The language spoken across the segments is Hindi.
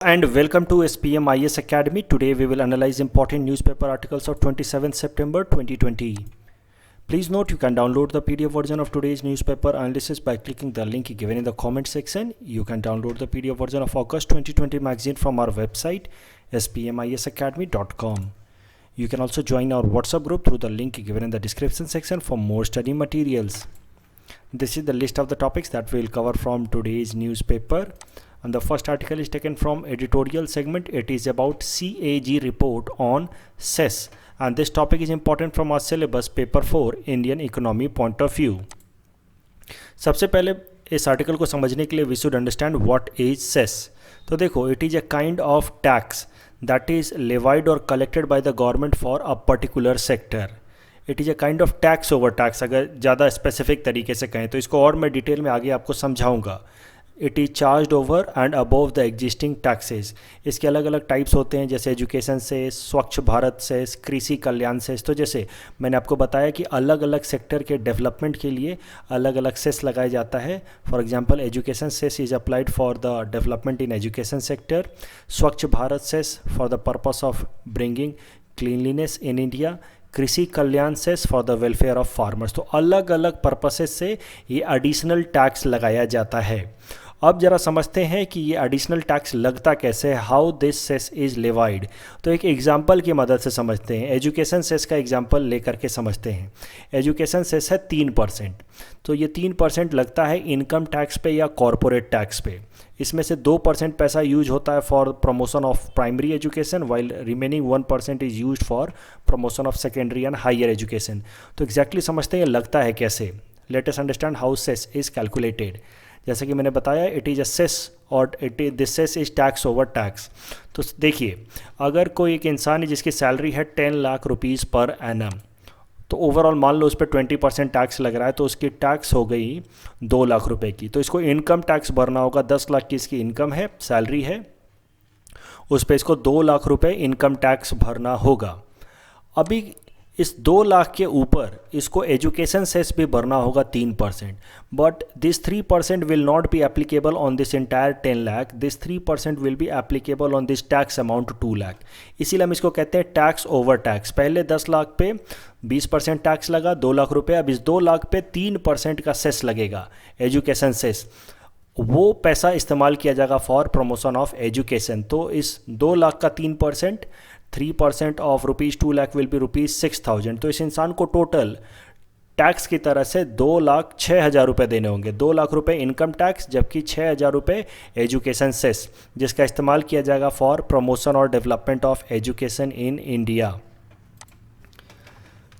And welcome to SPM IS Academy. Today we will analyze important newspaper articles of 27 September 2020. Please note you can download the PDF version of today's newspaper analysis by clicking the link given in the comment section. You can download the PDF version of August 2020 magazine from our website spmisacademy.com. You can also join our WhatsApp group through the link given in the description section for more study materials. This is the list of the topics that we will cover from today's newspaper. And the first article is taken from editorial segment. It is about CAG report on cess, and this topic is important from our syllabus paper 4 Indian economy point of view. सबसे पहले इस आर्टिकल को समझने के लिए we should understand what is cess. तो देखो, it is a kind of tax that is levied और collected by the government for a particular sector. It is a kind of tax over tax. अगर ज़्यादा स्पेसिफिक तरीके से कहें तो इसको और मैं डिटेल में आगे आपको समझाऊंगा. It is charge over and above the existing taxes. इसके अलग अलग टाइप्स होते हैं, जैसे एजुकेशन सेस, स्वच्छ भारत सेस, कृषि कल्याण सेस. तो जैसे मैंने आपको बताया कि अलग अलग सेक्टर के डेवलपमेंट के लिए अलग अलग सेस लगाया जाता है. For example education cess is applied for the development in education sector. Swachh Bharat cess for the purpose of bringing cleanliness in India. Krishi Kalyan cess for the welfare of farmers. तो अलग अलग पर्पसेस से ये एडिशनल टैक्स लगाया जाता है. अब जरा समझते हैं कि ये एडिशनल टैक्स लगता कैसे है, how this cess is levied. तो एक एग्जांपल की मदद से समझते हैं. एजुकेशन सेस का एग्जांपल लेकर के समझते हैं. एजुकेशन सेस है 3%. तो ये 3% लगता है इनकम टैक्स पे या कॉरपोरेट टैक्स पे. इसमें से 2% पैसा यूज होता है for promotion of primary education, while remaining 1% is use for promotion of secondary and higher education. तो एग्जैक्टली समझते हैं ये लगता है कैसे. Let us understand how cess is calculated. जैसे कि मैंने बताया, इट इज़ अ सेस और this cess is tax over tax. तो देखिए, अगर कोई एक इंसान है जिसकी सैलरी है 10 लाख रुपीज़ पर एनम, तो ओवरऑल मान लो उस पर 20% टैक्स लग रहा है, तो उसकी टैक्स हो गई 2 लाख रुपए की. तो इसको इनकम टैक्स भरना होगा. 10 लाख की इसकी इनकम है, सैलरी है, उस पर इसको 2 लाख रुपए इनकम टैक्स भरना होगा. अभी इस 2 लाख के ऊपर इसको एजुकेशन सेस भी भरना होगा 3%. But this 3% will not be applicable on this entire 10 lakh. This 3% will be applicable on this tax amount 2 lakh. इसीलिए हम इसको कहते हैं टैक्स ओवर टैक्स. पहले 10 लाख पे 20% टैक्स लगा, 2 लाख रुपए. अब इस 2 लाख पे 3% का सेस लगेगा, एजुकेशन सेस. वो पैसा इस्तेमाल किया जाएगा फॉर प्रमोशन ऑफ एजुकेशन. तो इस 2 लाख का 3% ऑफ ₹2 लाख विल बी ₹6,000. तो इस इंसान को टोटल टैक्स की तरह से 2,06,000 रुपये देने होंगे. 2 लाख रुपए इनकम टैक्स, जबकि 6,000 रुपये एजुकेशन सेस, जिसका इस्तेमाल किया जाएगा फॉर प्रमोशन और development of education in India.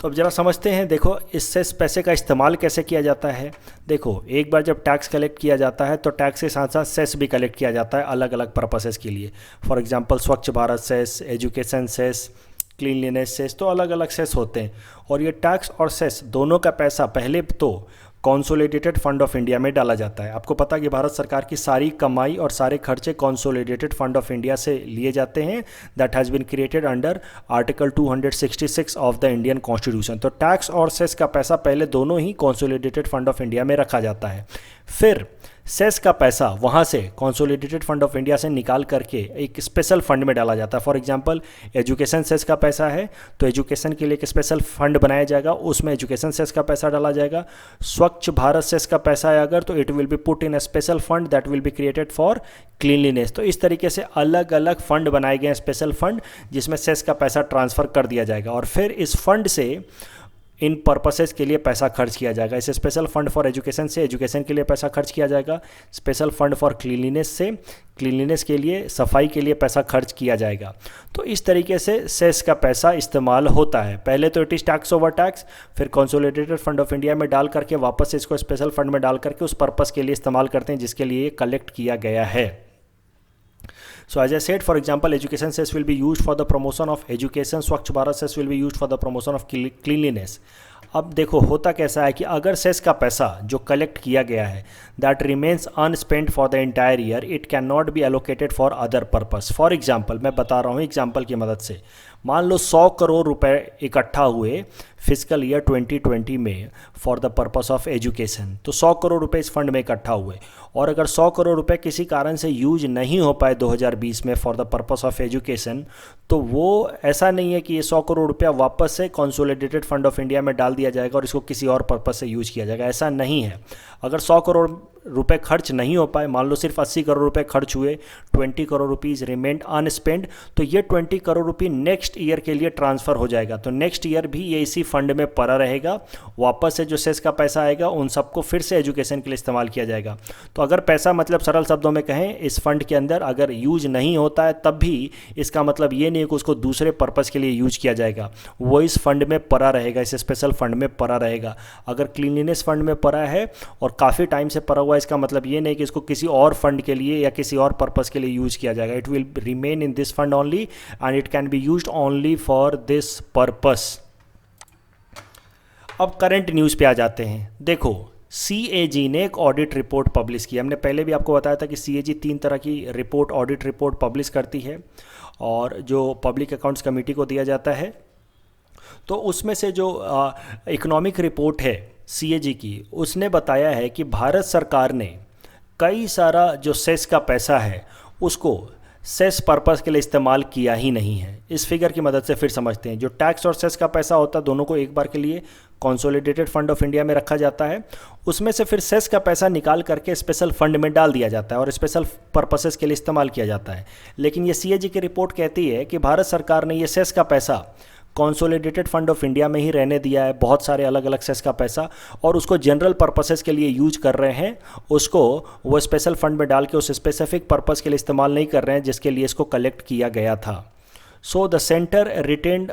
तो अब जरा समझते हैं. देखो, इससे पैसे का इस्तेमाल कैसे किया जाता है. देखो, एक बार जब टैक्स कलेक्ट किया जाता है तो टैक्स के साथ साथ सेस भी कलेक्ट किया जाता है अलग अलग पर्पसेस के लिए. For example Swachh Bharat cess, education cess, cleanliness cess. तो अलग अलग सेस होते हैं. और ये टैक्स और सेस दोनों का पैसा पहले तो कॉन्सोलिडेटेड फंड ऑफ इंडिया में डाला जाता है. आपको पता है कि भारत सरकार की सारी कमाई और सारे खर्चे कॉन्सोलिडेटेड फंड ऑफ इंडिया से लिए जाते हैं. That has been created under article 266 of the Indian constitution. तो टैक्स और सेस का पैसा पहले दोनों ही कॉन्सोलिडेटेड फंड ऑफ इंडिया में रखा जाता है. फिर सेस का पैसा वहाँ से कॉन्सोलिडेटेड फंड ऑफ इंडिया से निकाल करके एक स्पेशल फंड में डाला जाता है. फॉर एग्जांपल एजुकेशन सेस का पैसा है तो एजुकेशन के लिए एक स्पेशल फंड बनाया जाएगा, उसमें एजुकेशन सेस का पैसा डाला जाएगा. स्वच्छ भारत सेस का पैसा है अगर, तो it will be put in a special fund that will be created for cleanliness. तो इस तरीके से अलग अलग फंड बनाए गए हैं, स्पेशल फंड, जिसमें सेस का पैसा ट्रांसफ़र कर दिया जाएगा. और फिर इस फंड से इन पर्पसेस के लिए पैसा खर्च किया जाएगा. इसे स्पेशल फंड फॉर एजुकेशन से एजुकेशन के लिए पैसा खर्च किया जाएगा. स्पेशल फंड फॉर क्लीनलीनेस से क्लीनलीनेस के लिए, सफाई के लिए पैसा खर्च किया जाएगा. तो इस तरीके से सेस का पैसा इस्तेमाल होता है. पहले तो it is tax over tax, फिर कॉन्सोलिडेटेड फंड ऑफ इंडिया में डाल करके वापस इसको स्पेशल फंड में डाल करके उस पर्पस के लिए इस्तेमाल करते हैं जिसके लिए कलेक्ट किया गया है. So as I said, for example, education cess will be used for the promotion of education. Swachh Bharat cess will be used for the promotion of cleanliness. अब देखो, होता कैसा है कि अगर सेस का पैसा जो कलेक्ट किया गया है that remains unspent for the entire year, it can not be allocated for other purpose. For example, मैं बता रहा हूँ एग्जांपल की मदद से. मान लो 100 करोड़ रुपए इकट्ठा हुए फिजिकल ईयर 2020 में for the purpose of education. तो 100 करोड़ रुपए इस फंड में इकट्ठा हुए और अगर 100 करोड़ रुपए किसी कारण से यूज नहीं हो पाए 2020 में for the purpose of education, तो वो ऐसा नहीं है कि ये 100 करोड़ रुपया वापस से कंसोलिडेटेड फंड ऑफ इंडिया में डाल दिया जाएगा और इसको किसी और पर्पस से यूज किया जाएगा, ऐसा नहीं है। अगर 100 करोड़ रुपए खर्च नहीं हो पाए, मान लो सिर्फ 80 करोड़ रुपए खर्च हुए, 20 करोड़ रुपीज़ रिमेंड अनस्पेंड, तो ये 20 करोड़ रुपये नेक्स्ट ईयर के लिए ट्रांसफ़र हो जाएगा। तो नेक्स्ट ईयर भी ये इसी फंड में पड़ा रहेगा, वापस से जो सेस का पैसा आएगा उन सबको फिर से एजुकेशन के लिए इस्तेमाल किया जाएगा। तो अगर पैसा मतलब सरल शब्दों में कहें, इस फंड के अंदर अगर यूज नहीं होता है तब भी इसका मतलब ये नहीं है कि उसको दूसरे पर्पज़ के लिए यूज किया जाएगा, वो इस फंड में पड़ा रहेगा, इस स्पेशल फंड में पड़ा रहेगा। अगर क्लीनलीनेस फंड में पड़ा है और काफ़ी टाइम से पड़ा हुआ है, इसका मतलब ये नहीं कि इसको किसी और फंड के लिए या किसी और पर्पज़ के लिए यूज किया जाएगा। It will remain in this fund only and it can be used only for this purpose. अब करंट न्यूज़ पे आ जाते हैं। देखो, CAG ने एक ऑडिट रिपोर्ट पब्लिश की। हमने पहले भी आपको बताया था कि CAG 3 तरह की रिपोर्ट, ऑडिट रिपोर्ट पब्लिश करती है और जो पब्लिक अकाउंट्स कमेटी को दिया जाता है। तो उसमें से जो इकोनॉमिक रिपोर्ट है CAG की, उसने बताया है कि भारत सरकार ने कई सारा जो सेस का पैसा है उसको सेस पर्पस के लिए इस्तेमाल किया ही नहीं है। इस फिगर की मदद से फिर समझते हैं। जो टैक्स और सेस का पैसा होता है दोनों को एक बार के लिए कंसोलिडेटेड फंड ऑफ इंडिया में रखा जाता है, उसमें से फिर सेस का पैसा निकाल करके स्पेशल फंड में डाल दिया जाता है और स्पेशल पर्पसेस के लिए इस्तेमाल किया जाता है। लेकिन ये CAG की रिपोर्ट कहती है कि भारत सरकार ने ये सेस का पैसा कंसोलिडेटेड फंड ऑफ इंडिया में ही रहने दिया है, बहुत सारे अलग अलग सेस का पैसा, और उसको जनरल पर्पसेस के लिए यूज कर रहे हैं। उसको वो स्पेशल फंड में डाल के उस स्पेसिफिक पर्पस के लिए इस्तेमाल नहीं कर रहे हैं जिसके लिए इसको कलेक्ट किया गया था। So the centre retained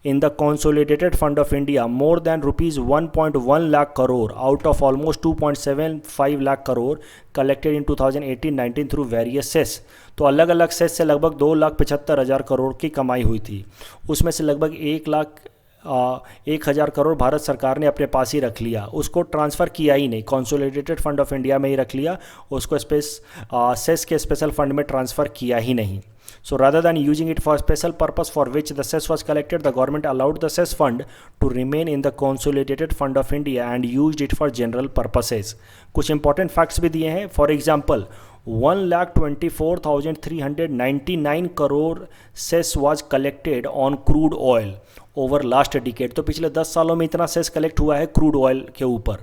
in the consolidated fund of India more than rupees 1.1 lakh crore out of almost 2.75 lakh crore collected in 2018-19 through various cess। तो अलग अलग सेस से लगभग 2,75,000 करोड़ की कमाई हुई थी। उसमें से लगभग 1,01,000 करोड़ भारत सरकार ने अपने पास ही रख लिया, उसको ट्रांसफ़र किया ही नहीं, कंसोलिडेटेड फंड ऑफ इंडिया में ही रख लिया, उसको सेस के स्पेशल फंड में ट्रांसफ़र किया ही नहीं। So rather than using it for special purpose for which the cess was collected, the government allowed the cess fund to remain in the consolidated fund of India and used it for general purposes। कुछ important facts भी दिए हैं। For example, 1,24,399 crore cess was collected on crude oil over last decade। तो पिछले 10 सालों में इतना सेस कलेक्ट हुआ है क्रूड ऑयल के ऊपर,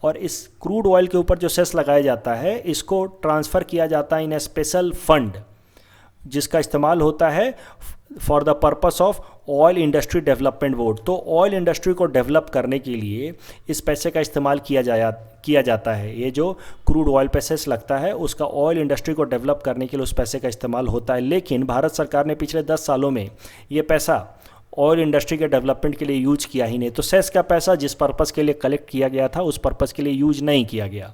और इस क्रूड ऑयल के ऊपर जो सेस लगाया जाता है इसको ट्रांसफ़र किया जाता है इन ए स्पेशल फंड जिसका इस्तेमाल होता है for the purpose of oil industry development board. तो ऑयल इंडस्ट्री को डेवलप करने के लिए इस पैसे का इस्तेमाल किया जाता है। ये जो क्रूड ऑयल पे सेस लगता है उसका ऑयल इंडस्ट्री को डेवलप करने के लिए उस पैसे का इस्तेमाल होता है। लेकिन भारत सरकार ने पिछले 10 सालों में ये पैसा ऑयल इंडस्ट्री के डेवलपमेंट के लिए यूज किया ही नहीं। तो सेस का पैसा जिस पर्पज़ के लिए कलेक्ट किया गया था उस पर्पज़ के लिए यूज नहीं किया गया।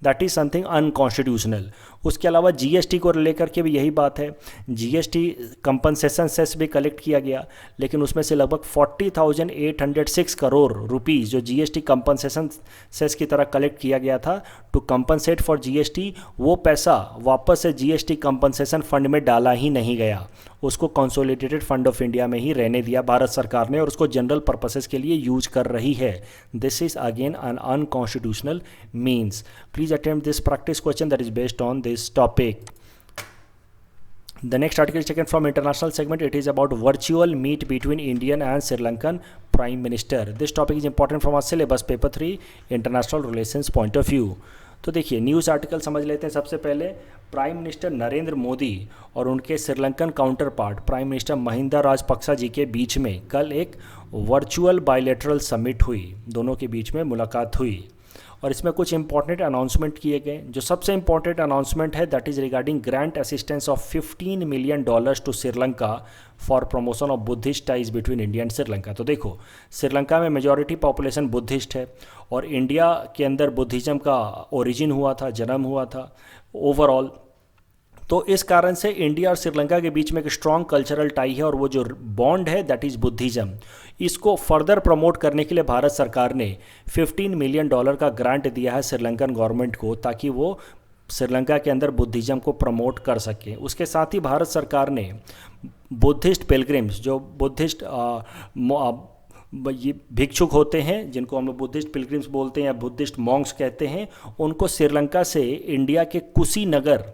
That is something unconstitutional. उसके अलावा GST को लेकर के भी यही बात है। GST कंपनसेशन सेस भी कलेक्ट किया गया, लेकिन उसमें से लगभग 40,806 करोड़ रुपीज़ जो GST कंपनसेशन सेस की तरह कलेक्ट किया गया था टू कंपनसेट फॉर GST, वो पैसा वापस से GST कंपनसेशन फंड में डाला ही नहीं गया, उसको कंसोलिडेटेड फंड ऑफ इंडिया में ही रहने दिया भारत सरकार ने और उसको जनरल पर्पसेस के लिए यूज कर रही है। This is again an unconstitutional means. Please attempt this practice question that is based on this topic। The next article is taken from international segment. It is about virtual meet between Indian and Sri Lankan Prime Minister। This topic is important from our syllabus paper 3 international relations point of view। तो देखिए न्यूज़ आर्टिकल समझ लेते हैं। सबसे पहले प्राइम मिनिस्टर नरेंद्र मोदी और उनके Sri Lankan counterpart prime minister Mahinda Rajapaksa ji के बीच में कल एक वर्चुअल बायलैटरल समिट हुई, दोनों के बीच में मुलाकात हुई और इसमें कुछ इंपॉर्टेंट अनाउंसमेंट किए गए। जो सबसे इंपॉर्टेंट अनाउंसमेंट है that is regarding grant assistance of $15 million to Sri Lanka for promotion of Buddhist ties between India and Sri Lanka. तो देखो, श्रीलंका में मेजॉरिटी पॉपुलेशन बुद्धिस्ट है और इंडिया के अंदर बुद्धिज़्म का ओरिजिन हुआ था, जन्म हुआ था ओवरऑल। तो इस कारण से इंडिया और श्रीलंका के बीच में एक स्ट्रॉन्ग कल्चरल टाई है और वो जो बॉन्ड है दैट इज़ बुद्धिज़्म। इसको फर्दर प्रमोट करने के लिए भारत सरकार ने $15 मिलियन का ग्रांट दिया है श्रीलंकन गवर्नमेंट को ताकि वो श्रीलंका के अंदर बुद्धिज़्म को प्रमोट कर सके। उसके साथ ही भारत सरकार ने बुद्धिस्ट पिलग्रिम्स, जो बुद्धिस्ट ये भिक्षुक होते हैं जिनको हम लोग बुद्धिस्ट पिलग्रिम्स बोलते हैं या बुद्धिस्ट मॉन्क्स कहते हैं, उनको श्रीलंका से इंडिया के कुशीनगर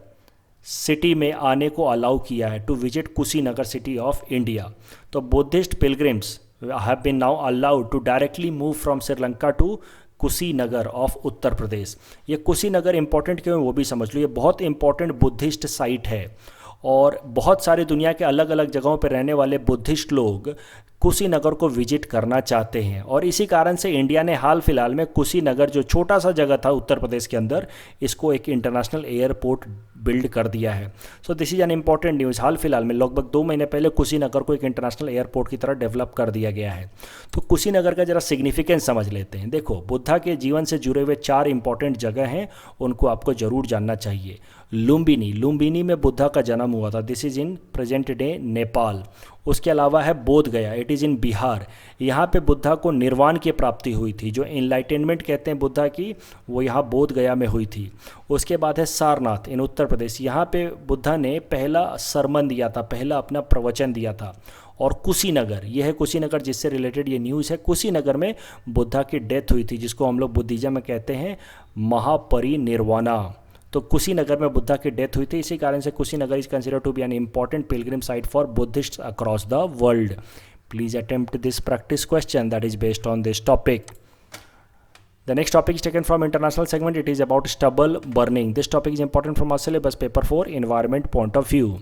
सिटी में आने को अलाउ किया है, to visit Kushinagar city of India. तो Buddhist pilgrims have been now allowed to directly move from Sri Lanka to Kushinagar of Uttar Pradesh. ये कुशीनगर इंपॉर्टेंट क्यों है वो भी समझ लो, ये बहुत इंपॉर्टेंट बुद्धिस्ट साइट है और बहुत सारे दुनिया के अलग अलग जगहों पर रहने वाले बुद्धिस्ट लोग कुशीनगर को विजिट करना चाहते हैं। और इसी कारण से इंडिया ने हाल फिलहाल में कुशीनगर, जो छोटा सा जगह था उत्तर प्रदेश के अंदर, इसको एक इंटरनेशनल एयरपोर्ट बिल्ड कर दिया है। So this is an important news. हाल फिलहाल में लगभग 2 महीने पहले कुशीनगर को एक इंटरनेशनल एयरपोर्ट की तरह डेवलप कर दिया गया है। तो कुशीनगर का जरा सिग्निफिकेंस समझ लेते हैं। देखो, बुद्धा के जीवन से जुड़े हुए 4 इंपॉर्टेंट जगह हैं, उनको आपको जरूर जानना चाहिए। लुम्बिनी, लुम्बिनी में बुद्धा का जन्म हुआ था, this is in present day Nepal. उसके अलावा है बोध गया, इट इज़ इन बिहार, यहाँ पे बुद्धा को निर्वाण की प्राप्ति हुई थी, जो इनलाइटेनमेंट कहते हैं बुद्धा की, वो यहाँ बोध गया में हुई थी। उसके बाद है सारनाथ इन उत्तर प्रदेश, यहाँ पे बुद्धा ने पहला सरमन दिया था, पहला अपना प्रवचन दिया था। और कुशीनगर, यह है कुशीनगर जिससे रिलेटेड ये न्यूज़ है। कुशीनगर में बुद्धा की डेथ हुई थी, जिसको हम लोग बुद्धिज्म में कहते हैं महापरिनिर्वाणा। तो कुशीनगर में बुद्धा की डेथ हुई थी, इसी कारण से Kushinagar is consider to be an important pilgrim site for Buddhist across the world. Please attempt this practice question that is based on this topic. The next topic is taken from international segment. It is about stubble burning. This topic is important from our syllabus paper 4 environment point of view.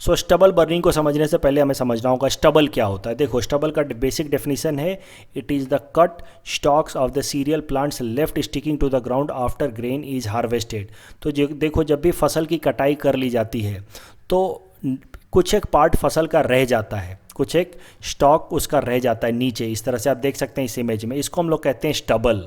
So stubble burning को समझने से पहले हमें समझना होगा स्टबल क्या होता है। देखो, स्टबल का बेसिक डेफिनेशन है, it is the cut stalks of the cereal plants left sticking to the ground after grain is harvested. तो देखो, जब भी फसल की कटाई कर ली जाती है तो कुछ एक पार्ट फसल का रह जाता है, कुछ एक स्टॉक उसका रह जाता है नीचे, इस तरह से आप देख सकते हैं इस इमेज में, इसको हम लोग कहते हैं स्टबल।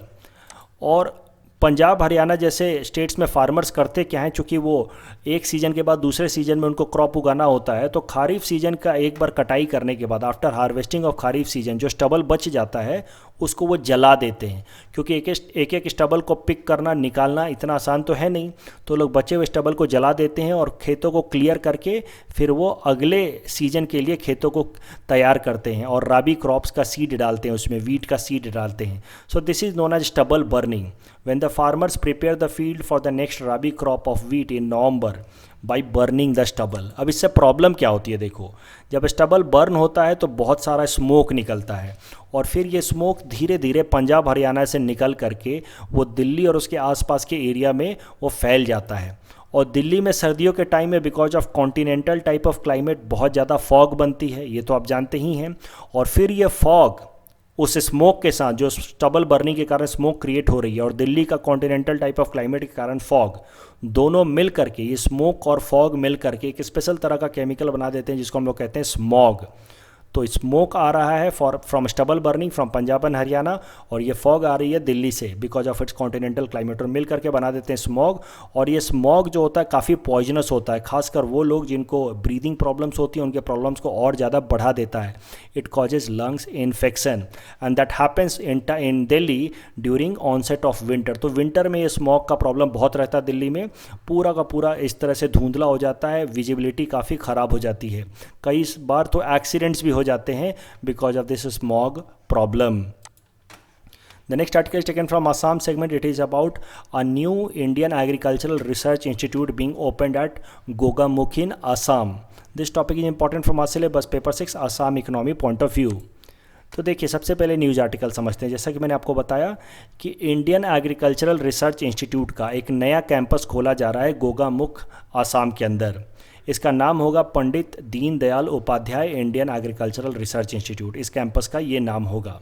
और पंजाब हरियाणा जैसे स्टेट्स में फार्मर्स करते क्या हैं, चूँकि वो एक सीज़न के बाद दूसरे सीज़न में उनको क्रॉप उगाना होता है, तो खारीफ सीज़न का एक बार कटाई करने के बाद, after harvesting of kharif season, जो स्टबल बच जाता है उसको वो जला देते हैं, क्योंकि एक एक स्टबल को पिक करना निकालना इतना आसान तो है नहीं, तो लोग बचे हुए स्टबल को जला देते हैं और खेतों को क्लियर करके फिर वो अगले सीजन के लिए खेतों को तैयार करते हैं और राबी क्रॉप्स का सीड डालते हैं, उसमें वीट का सीड डालते हैं। So this is known as stubble burning when the farmers prepare the field for the next rabi crop of wheat in November by burning the stubble। अब इससे प्रॉब्लम क्या होती है, देखो, जब स्टबल बर्न होता है तो बहुत सारा स्मोक निकलता है और फिर ये स्मोक धीरे धीरे पंजाब हरियाणा से निकल करके वो दिल्ली और उसके आसपास के एरिया में वो फैल जाता है। और दिल्ली में सर्दियों के टाइम में because of continental type of climate बहुत ज़्यादा फॉग बनती है, ये तो आप जानते ही हैं। और फिर ये फॉग उस स्मोक के साथ, जो स्टबल बर्निंग के कारण स्मोक क्रिएट हो रही है और दिल्ली का कॉन्टिनेंटल टाइप ऑफ क्लाइमेट के कारण फॉग, दोनों मिल करके, ये स्मोक और फॉग मिल करके एक स्पेशल तरह का केमिकल बना देते हैं जिसको हम लोग कहते हैं स्मॉग। तो स्मोक आ रहा है from stubble burning from Punjab and Haryana, और ये फॉग आ रही है दिल्ली से because of its continental climate, और मिल करके बना देते हैं स्मॉग। और ये स्मॉग जो होता है काफ़ी पॉइजनस होता है, खासकर वो लोग जिनको ब्रीदिंग प्रॉब्लम्स होती हैं उनके प्रॉब्लम्स को और ज़्यादा बढ़ा देता है। It causes lungs infection and that happens in Delhi during onset of winter. तो विंटर में ये स्मॉग का प्रॉब्लम बहुत रहता है दिल्ली में, पूरा का पूरा इस तरह से धुंधला हो जाता है, विजिबिलिटी काफ़ी ख़राब हो जाती है, कई बार तो एक्सीडेंट्स भी हो जाते हैं because of this smog problem. The next article is taken from Assam segment. It is about a new Indian Agricultural Research Institute being opened at Gogamukh in Assam. This topic is important from our syllabus paper 6 Assam economy point of view. तो देखिए, सबसे पहले न्यूज़ आर्टिकल समझते हैं। जैसा कि मैंने आपको बताया कि इंडियन एग्रीकल्चरल रिसर्च इंस्टीट्यूट का एक नया कैंपस खोला जा रहा है गोगामुख आसाम के अंदर। इसका नाम होगा Pandit Deendayal Upadhyay Indian Agricultural Research Institute. इस कैंपस का ये नाम होगा।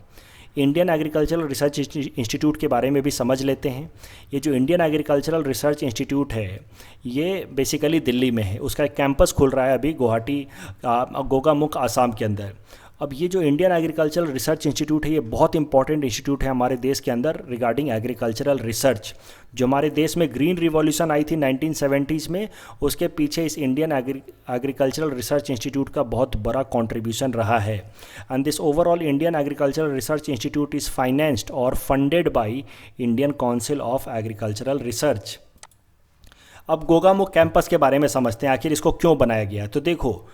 इंडियन एग्रीकल्चरल रिसर्च इंस्टीट्यूट के बारे में भी समझ लेते हैं। ये जो इंडियन एग्रीकल्चरल रिसर्च इंस्टीट्यूट है ये बेसिकली दिल्ली में है, उसका एक कैंपस खुल रहा है अभी गुवाहाटी गोगामुख आसाम के अंदर। अब ये जो इंडियन एग्रीकल्चरल रिसर्च इंस्टीट्यूट है ये बहुत इंपॉर्टेंट इंस्टीट्यूट है हमारे देश के अंदर रिगार्डिंग एग्रीकल्चरल रिसर्च। जो हमारे देश में ग्रीन रिवॉल्यूशन आई थी 1970s में, उसके पीछे इस इंडियन एग्रीकल्चरल रिसर्च इंस्टीट्यूट का बहुत बड़ा कंट्रीब्यूशन रहा है। And this overall Indian Agricultural Research Institute is financed और funded by Indian Council of Agricultural Research. अब गोगामुख कैंपस के बारे में समझते हैं, आखिर इसको क्यों बनाया गया। तो देखो,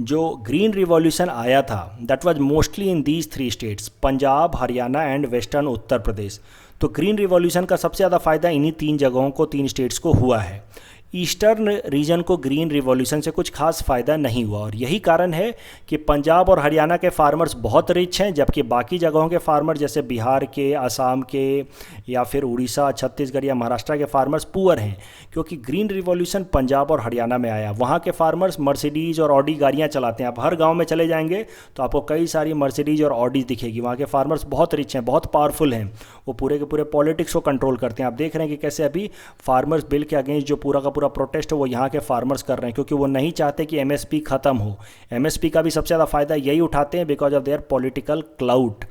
जो ग्रीन रिवॉल्यूशन आया था that was mostly in these 3 states, Punjab, Haryana and western Uttar Pradesh. तो ग्रीन रिवॉल्यूशन का सबसे ज़्यादा फायदा इन्हीं 3 जगहों को, 3 स्टेट्स को हुआ है। ईस्टर्न रीजन को ग्रीन रिवॉल्यूशन से कुछ खास फ़ायदा नहीं हुआ और यही कारण है कि पंजाब और हरियाणा के फार्मर्स बहुत रिच हैं, जबकि बाकी जगहों के फार्मर जैसे बिहार के, असम के या फिर उड़ीसा, छत्तीसगढ़ या महाराष्ट्र के फार्मर्स पुअर हैं। क्योंकि ग्रीन रिवॉल्यूशन पंजाब और हरियाणा में आया, वहाँ के फार्मर्स मर्सिडीज़ और ऑडी गाड़ियाँ चलाते हैं। आप हर गाँव में चले जाएंगे तो आपको कई सारी मर्सिडीज़ और ऑडीज दिखेगी। वहाँ के फार्मर्स बहुत रिच हैं, बहुत पावरफुल हैं, वो पूरे के पूरे पॉलिटिक्स को कंट्रोल करते हैं। आप देख रहे हैं कि कैसे अभी फार्मर्स बिल के अगेंस्ट जो पूरा का पूरा प्रोटेस्ट है वो यहाँ के फार्मर्स कर रहे हैं, क्योंकि वो नहीं चाहते कि एमएसपी खत्म हो। एमएसपी का भी सबसे ज़्यादा फायदा यही उठाते हैं because of their political clout.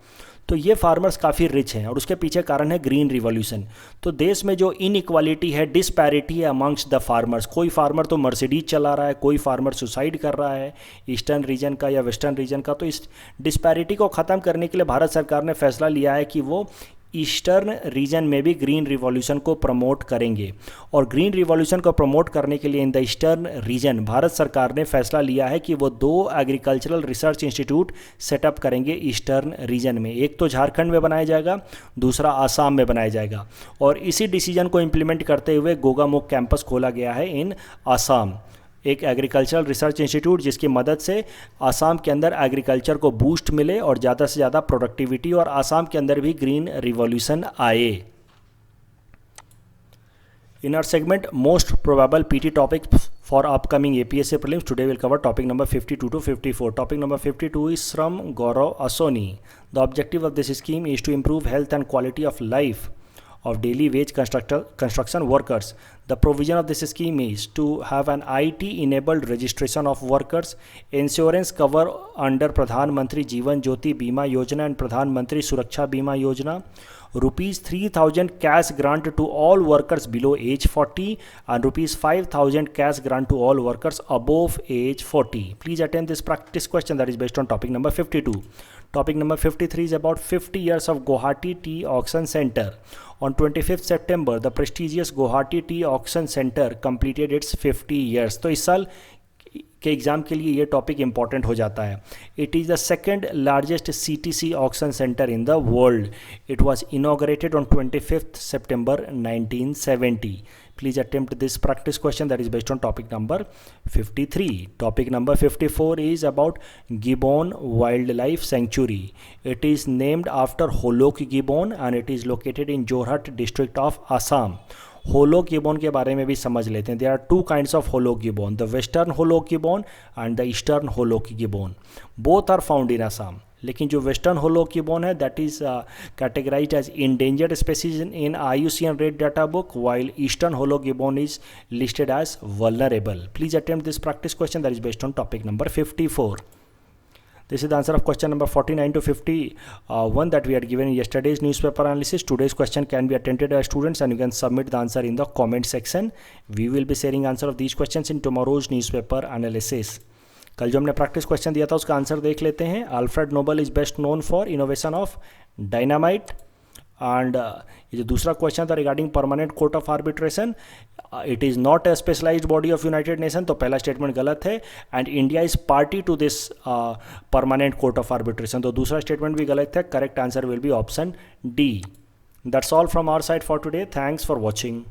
तो ये फार्मर्स काफ़ी रिच हैं और उसके पीछे कारण है ग्रीन रिवॉल्यूशन। तो देश में जो इनइक्वालिटी है, डिस्पैरिटी है अमंग्स द फार्मर्स, कोई फार्मर तो मर्सिडीज चला रहा है, कोई फार्मर सुसाइड कर रहा है ईस्टर्न रीजन का या वेस्टर्न रीजन का। तो इस डिस्पैरिटी को ख़त्म करने के लिए भारत सरकार ने फैसला लिया है कि वो ईस्टर्न रीजन में भी ग्रीन रिवॉल्यूशन को प्रमोट करेंगे। और ग्रीन रिवॉल्यूशन को प्रमोट करने के लिए in the eastern region Bharat सरकार ने फैसला लिया है कि वो 2 एग्रीकल्चरल रिसर्च इंस्टीट्यूट सेटअप करेंगे ईस्टर्न रीजन में। एक तो झारखंड में बनाया जाएगा, दूसरा आसाम में बनाया जाएगा। और इसी डिसीजन को इम्प्लीमेंट करते हुए गोगामुख कैंपस खोला गया है इन आसाम, एक एग्रीकल्चरल रिसर्च इंस्टीट्यूट जिसकी मदद से आसाम के अंदर एग्रीकल्चर को बूस्ट मिले और ज़्यादा से ज़्यादा प्रोडक्टिविटी और आसाम के अंदर भी ग्रीन रिवॉल्यूशन आए। In our segment, most probable PT topics for upcoming APSC prelims, today we'll cover topic number 52 to 54. Topic number 52 is from Gaurav Asoni. The objective of this scheme is to improve health and quality of life of daily wage construction workers. The provision of this scheme is to have an IT-enabled registration of workers, insurance cover under Pradhan Mantri Jeevan Jyoti Bima Yojana and Pradhan Mantri Suraksha Bima Yojana, rupees 3,000 cash grant to all workers below age 40 and rupees 5,000 cash grant to all workers above age 40. Please attend this practice question that is based on topic number 52. Topic number 53 is about 50 years of Guwahati Tea Auction Center. On 25th September, the prestigious Guwahati Tea Auction Center completed its 50 years. तो इस साल के एग्ज़ाम के लिए ये टॉपिक इंपॉर्टेंट हो जाता है। It is the second largest CTC auction centre in the world. It was inaugurated on 25th September 1970. Please attempt this practice question that is based on topic number 53. Topic number 54 is about Gibbon Wildlife Sanctuary. It is named after Holok Gibbon and it is located in Jorhat district of Assam. Hoolock gibbon के बारे में भी समझ लेते हैं। There are 2 kinds of hoolock gibbon, the western hoolock gibbon and the eastern hoolock gibbon. Both are found in Assam, लेकिन जो वेस्टर्न होलोक गिबॉन है that is categorised as endangered species in IUCN red data book, while eastern hoolock gibbon is listed as vulnerable. Please attempt this practice question that is based on topic number 54. This is the answer of question number 49 to 51 that we had given in yesterday's newspaper analysis. Today's question can be attempted by students and you can submit the answer in the comment section. We will be sharing answer of these questions in tomorrow's newspaper analysis. कल जो हमने प्रैक्टिस क्वेश्चन दिया था उसका आंसर देख लेते हैं। Alfred Nobel is best known for innovation of dynamite. And ये जो दूसरा क्वेश्चन था regarding permanent court of arbitration, it is not a specialized body of United Nation, तो पहला स्टेटमेंट गलत है। And India is party to this permanent court of arbitration, तो दूसरा स्टेटमेंट भी गलत है। Correct answer will be option D. That's all from our side for today. Thanks for watching.